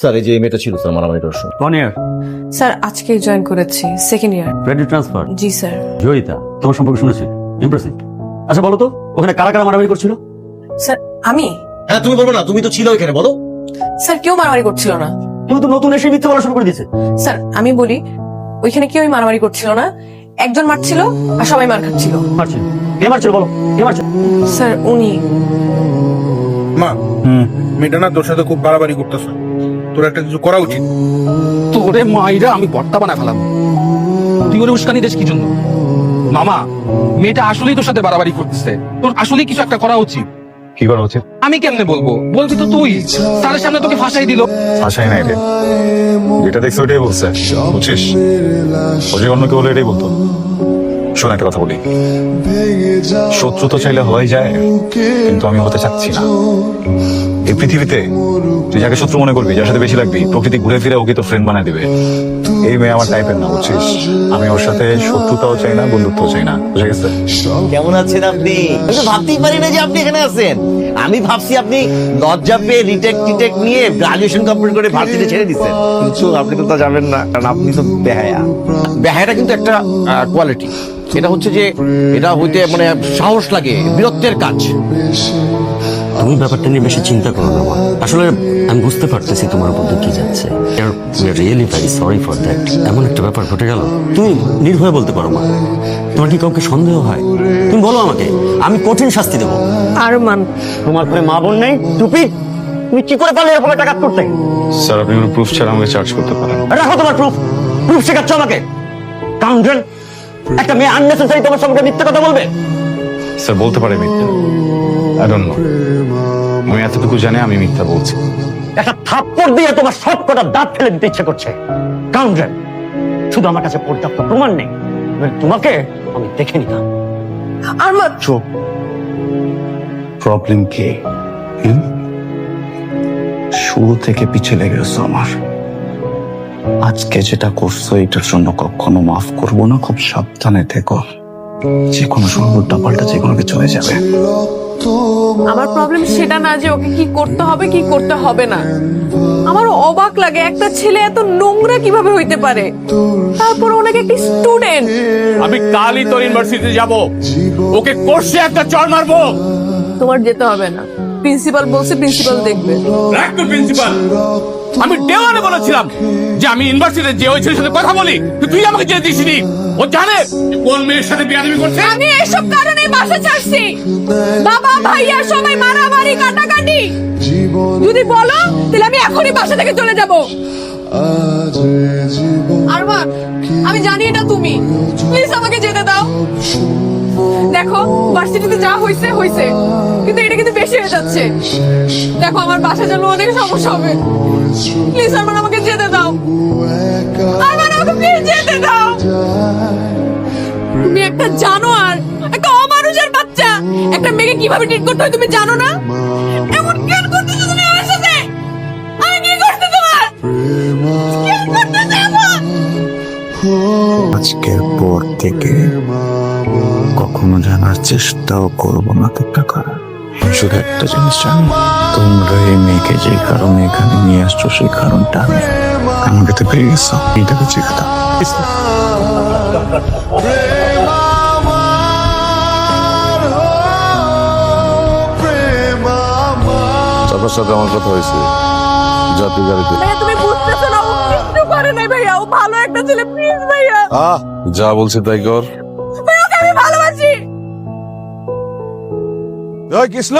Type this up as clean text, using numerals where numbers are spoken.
Sir এই যে মেয়েটা ছিল স্যার মারামারি করার সময়। কোন ইয়ার? স্যার আজকেই জয়েন করেছি, সেকেন্ড ইয়ার। Credit transfer. জি স্যার। জয়িতা তোমার সম্পর্কে শুনেছি, ইমপ্রেসিভ। আচ্ছা বলো তো ওখানে কারা কারা মারামারি করছিল? স্যার আমি? হ্যাঁ তুমি বলবো না, তুমি তো ছিল এখানে, বলো। স্যার কেউ মারামারি করছিল না। তুমি তো নতুন এসে মিথ্যা বলা শুরু করে দিয়েছে। স্যার আমি বলি, ওইখানে কেউই মারামারি করছিল না, একজন মারছিল আর সবাই মার খাচ্ছিল। মারছে কে? মারছিল বলো, কে মারছে? স্যার উনি। মা, মেয়েটা না তোর সাথে খুব বাড়াবাড়ি করতেছে, তোর একটা কিছু করা উচিত। তোরে মাইরা আমি বর্তা বানা ফেলাম। তুই ওরে উস্কানি দেশ কি জন্য? মামা, মেয়েটা আসলেই তোর সাথে বাড়াবাড়ি করতেছে, তোর আসলেই কিছু একটা করা উচিত। কি করা উচিত? আমি কেমনে বলবো? বলবি তো তুই। স্যারের সামনে তোকে ফাঁসাই দিল। আশাই নাই রে, যেটা দেখছো ওটাই বলছে, বুঝছিস? ও যে অন্য কেউ হলে এটাই বলতো। শোন একটা কথা বলি, শত্রু তো চাইলে হয়ে যায়, কিন্তু আমি হতে চাচ্ছি না। এই পৃথিবীতে তুই যাকে শত্রু মনে করবি, যার সাথে বেশি লাগবি, প্রকৃতি ঘুরে ফিরে ওকে তো ফ্রেন্ড বানায় দিবে। এই মেয়ে আমার টাইপের না, বুঝছিস? আমি ওর সাথে শত্রুতাও চাই না, বন্ধুত্বও চাই না, বুঝে গেছে? কেমন আছেন আপনি? আমি তো ভাবতেই পারি না যে আপনি এখানে আছেন। আমি ভাবছি আপনি লজ্জা পেয়ে রিটেক নিয়ে গ্রাজুয়েশন কমপ্লিট করে ভার্সিটি ছেড়ে দিচ্ছেন, কিন্তু আপনি তো তা যাবেন না, কারণ আপনি তো বেহায়া। বেহায়াটা কিন্তু একটা কোয়ালিটি। এটা হচ্ছে যে এটা হইতে মানে সাহস লাগে, বীরত্বের কাজ। তুমি ব্যাপারটা নিয়ে বেশি চিন্তা করো না মা। আসলে আমি বুঝতে পারতেছি তোমার মধ্যে কি যাচ্ছে। Really very sorry for that. এমন একটা ব্যাপার ঘটে গেল, তুমি নির্ভয়ে বলতে পারো মা। তোমার কি কাউকে সন্দেহ হয়? তুমি বলো আমাকে, আমি কঠিন শাস্তি দেবো। আরমান। তোমার ঘরে মা বোন নেই? টুপি, তুমি কি করে পারলে এরকম একটা কাজ করতে? স্যার আপনি কোনো প্রুফ ছাড়া আমাকে চার্জ করতে পারেন। রাখো তোমার প্রুফ। প্রুফ শেখাচ্ছ আমাকে? কাউন্টার একটা মেয়ে আননেসেসারি তোমার সঙ্গে মিথ্যা কথা বলবে? স্যার বলতে পারে মিথ্যা, আই ডোন্ট নো। আমি এতটুকু জানি আমি মিথ্যা বলছি। একটা থাপ্পড় দিয়ে তোমার সব কটা দাঁত ফেলে দিতে ইচ্ছে করছে। কাউন্টার শুধু আমার কাছে পর্যাপ্ত প্রমাণ নেই, তোমাকে আমি দেখে নিতাম। আরমান। চুপ। প্রবলেম কি? শুরু থেকে পিছে লেগে গেছো আমার। আজকে যেটা করছো এটার জন্য কখনো মাফ করবো না। খুব সাবধানে থেকো, যে কোনো সময় উল্টা পাল্টা যে কোনো কিছু হয়ে যাবে। আমার প্রবলেম সেটা না যে ওকে কি করতে হবে কি করতে হবে না। আমার অবাক লাগে একটা ছেলে এত নোংরা কিভাবে হইতে পারে, তারপর ওনাকে একটি স্টুডেন্ট। আমি কালই তোর ইউনিভার্সিটিতে যাব, ওকে কোর্সে একটা চড় মারবো। তোমার যেতে হবে না, প্রিন্সিপাল বলছে, প্রিন্সিপাল দেখবে। রাখ তো প্রিন্সিপাল। আমি দেওয়ানে বলেছিলাম যে আমি ইউনিভার্সিটিতে যে ওই ছেলের সাথে কথা বলি, তুই আমাকে যেতে দিসনি। ও জানে কোন মেয়ের সাথে বিয়াদবি করছে। আমি এসব কারণে বাসা ছাড়ছি। বাবা ভাইয়া সবাই মারামারি কাটাকাটি। যদি বলো তাহলে আমি এখনই বাসা থেকে চলে যাব। আরমান, আমি জানি এটা তুমি, প্লিজ আমাকে যেতে দাও। দেখো ভার্সিটিতে যা হইছে হইছে, কিন্তু এটা কিন্তু বেশি হয়ে যাচ্ছে। দেখো আমার বাসা যেন অনেক সমস্যা হবে। প্লিজ আরমান আমাকে যেতে দাও। আরমান আমাকে প্লিজ যেতে দাও। তুমি একটা জানোয়ার, একটা অমানুষের বাচ্চা। একটা মেয়েকে কিভাবে ট্রিট করতে হয় তুমি জানো না? এমন কেন করতেছো তুমি আমার সাথে? আমি কি করতে তোমার? কেন করতেছো এমন? আজকের পর থেকে কখনো জানার চেষ্টাও করবো না একটা কারণ। শুধু একটা জিনিস জানি, তোমরা এই মেয়েকে যে কারণে এখানে নিয়ে আসছো সেই কারণটা আমি আমাকে তো পেয়ে গেছো। এটাকে চেখে দাও। চাপার সাথে আমার কথা হয়েছে, জাতীয় গাড়িতে। ভাইয়া তুমি বুঝতেছো না, ও কিছু করে নাই ভাইয়া, ও ভালো একটা ছেলে, প্লিজ ভাইয়া। যা বলছে তাই কর। ভাইয়া ওকে আমি ভালোবাসি। কৃষ্ণ